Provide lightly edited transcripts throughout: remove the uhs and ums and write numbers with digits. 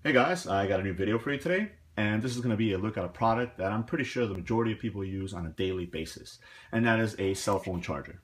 Hey guys, I got a new video for you today, and this is going to be a look at a product that I'm pretty sure the majority of people use on a daily basis, and that is a cell phone charger.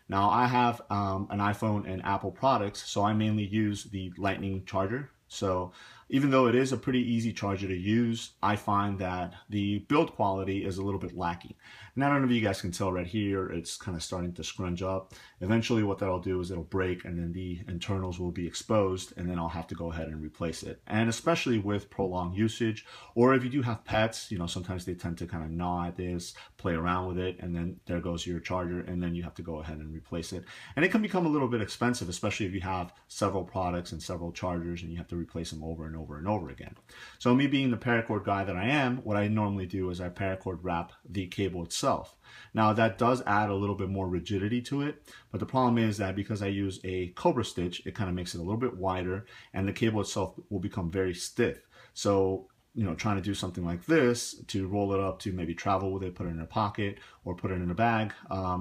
Now I have an iPhone and Apple products, so I mainly use the Lightning charger. So even though it is a pretty easy charger to use, I find that the build quality is a little bit lacking. And I don't know if you guys can tell right here, it's kind of starting to scrunch up. Eventually what that'll do is it'll break and then the internals will be exposed, and then I'll have to go ahead and replace it. And especially with prolonged usage, or if you do have pets, sometimes they tend to kind of gnaw at this, play around with it, and then there goes your charger, and then you have to go ahead and replace it. And it can become a little bit expensive, especially if you have several products and several chargers and you have to replace them over and over and over again. So me being the paracord guy that I am, what I normally do is I paracord wrap the cable itself. Now that does add a little bit more rigidity to it, but the problem is that because I use a Cobra stitch, it kind of makes it a little bit wider, and the cable itself will become very stiff. So trying to do something like this, to roll it up, to maybe travel with it, put it in a pocket or put it in a bag,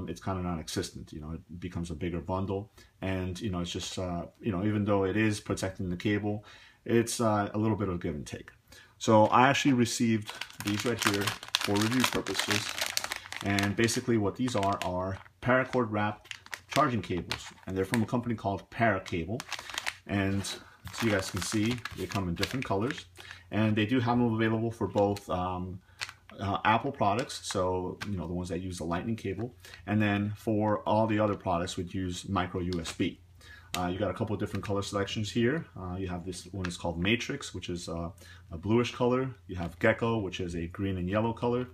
it's kind of non-existent. It becomes a bigger bundle, and it's just even though it is protecting the cable, it's a little bit of give and take. So I actually received these right here for review purposes, and basically what these are paracord wrapped charging cables, and they're from a company called Paracable. And so you guys can see they come in different colors, and they do have them available for both Apple products, so the ones that use the Lightning cable, and then for all the other products which use micro USB. You got a couple of different color selections here. You have this one is called Matrix, which is a bluish color. You have Gecko, which is a green and yellow color.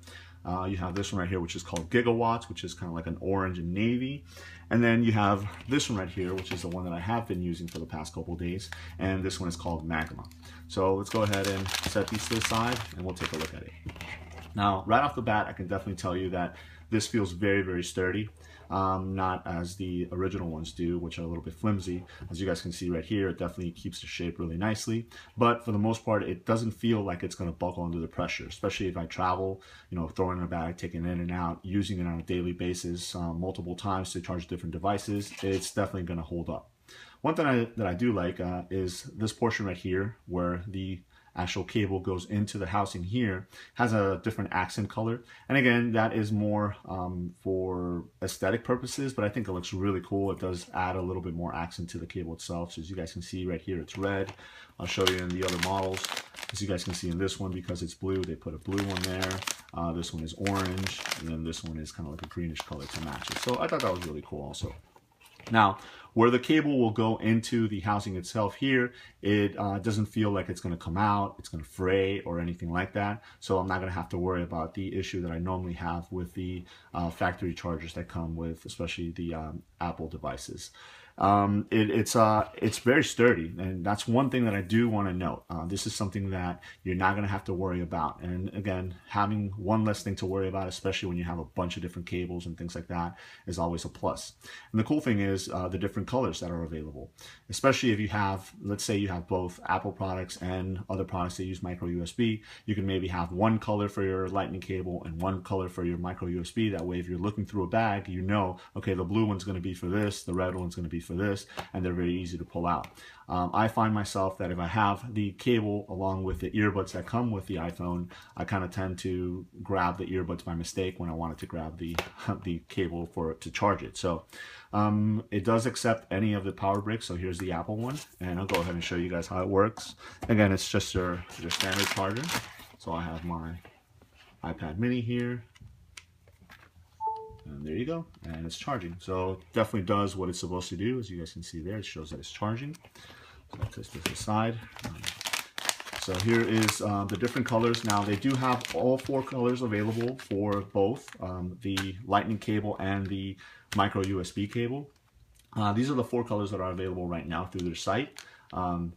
You have this one right here, which is called Gigawatts, which is kind of like an orange and navy. And then you have this one right here, which is the one that I have been using for the past couple of days. And this one is called Magma. So let's go ahead and set these to the side, and we'll take a look at it. Now, right off the bat, I can definitely tell you that this feels very, very sturdy. Not as the original ones do, which are a little bit flimsy. As you guys can see right here, it definitely keeps the shape really nicely. But for the most part, it doesn't feel like it's going to buckle under the pressure, especially if I travel, throwing it in a bag, taking it in and out, using it on a daily basis, multiple times to charge different devices. It's definitely going to hold up. One thing that I do like is this portion right here, where the actual cable goes into the housing here, has a different accent color. And again, that is more for aesthetic purposes, but I think it looks really cool. It does add a little bit more accent to the cable itself. So as you guys can see right here, it's red. I'll show you in the other models. As you guys can see in this one, because it's blue, they put a blue one there. This one is orange, and then this one is kind of like a greenish color to match it. So I thought that was really cool also. Now, where the cable will go into the housing itself here, it doesn't feel like it's going to come out, it's going to fray or anything like that. So I'm not going to have to worry about the issue that I normally have with the factory chargers that come with, especially the Apple devices. It's very sturdy, and that's one thing that I do want to note. This is something that you're not going to have to worry about, and again, having one less thing to worry about, especially when you have a bunch of different cables and things like that, is always a plus. And the cool thing is the different colors that are available, especially if you have, let's say you have both Apple products and other products that use micro USB. You can maybe have one color for your Lightning cable and one color for your micro USB. That way, if you're looking through a bag, okay, the blue one's going to be for this, the red one's going to be for this, and they're very easy to pull out. I find myself that if I have the cable along with the earbuds that come with the iPhone, I kind of tend to grab the earbuds by mistake when I wanted to grab the cable to charge it. So it does accept any of the power bricks. So here's the Apple one, and I'll go ahead and show you guys how it works. Again, it's just your standard charger. So I have my iPad mini here. And there you go, and it's charging. So it definitely does what it's supposed to do. As you guys can see there, it shows that it's charging. So I test this aside. So here is the different colors. Now they do have all 4 colors available for both the Lightning cable and the micro USB cable. These are the 4 colors that are available right now through their site.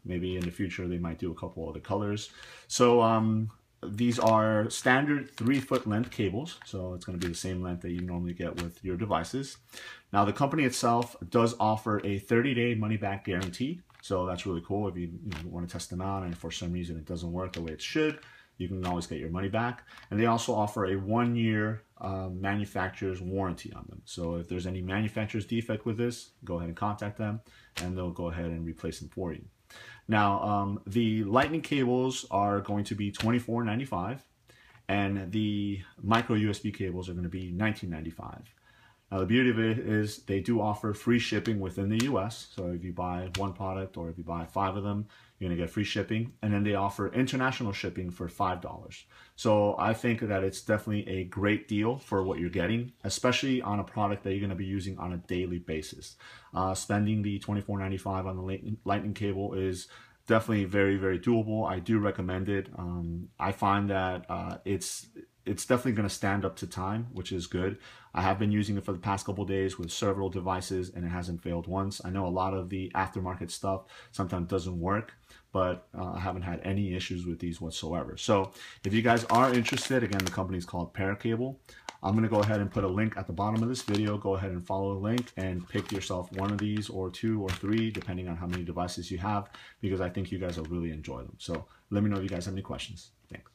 Maybe in the future they might do a couple other colors. So these are standard 3-foot length cables, so it's going to be the same length that you normally get with your devices. Now the company itself does offer a 30-day money-back guarantee, so that's really cool. If you want to test them out and for some reason it doesn't work the way it should, you can always get your money back. And they also offer a 1-year manufacturer's warranty on them. So if there's any manufacturer's defect with this, go ahead and contact them, and they'll go ahead and replace them for you. Now, the lightning cables are going to be $24.95, and the micro USB cables are going to be $19.95. Now, the beauty of it is they do offer free shipping within the US. So if you buy one product or if you buy 5 of them, you're going to get free shipping. And then they offer international shipping for $5. So I think that it's definitely a great deal for what you're getting, especially on a product that you're going to be using on a daily basis. Spending the $24.95 on the lightning cable is definitely very, very doable. I do recommend it. I find that it's definitely going to stand up to time, which is good. I have been using it for the past couple of days with several devices, and it hasn't failed once. I know a lot of the aftermarket stuff sometimes doesn't work, but I haven't had any issues with these whatsoever. So if you guys are interested, again, the company is called Paracable. I'm going to go ahead and put a link at the bottom of this video. Go ahead and follow the link and pick yourself one of these, or 2 or 3, depending on how many devices you have, because I think you guys will really enjoy them. So let me know if you guys have any questions. Thanks.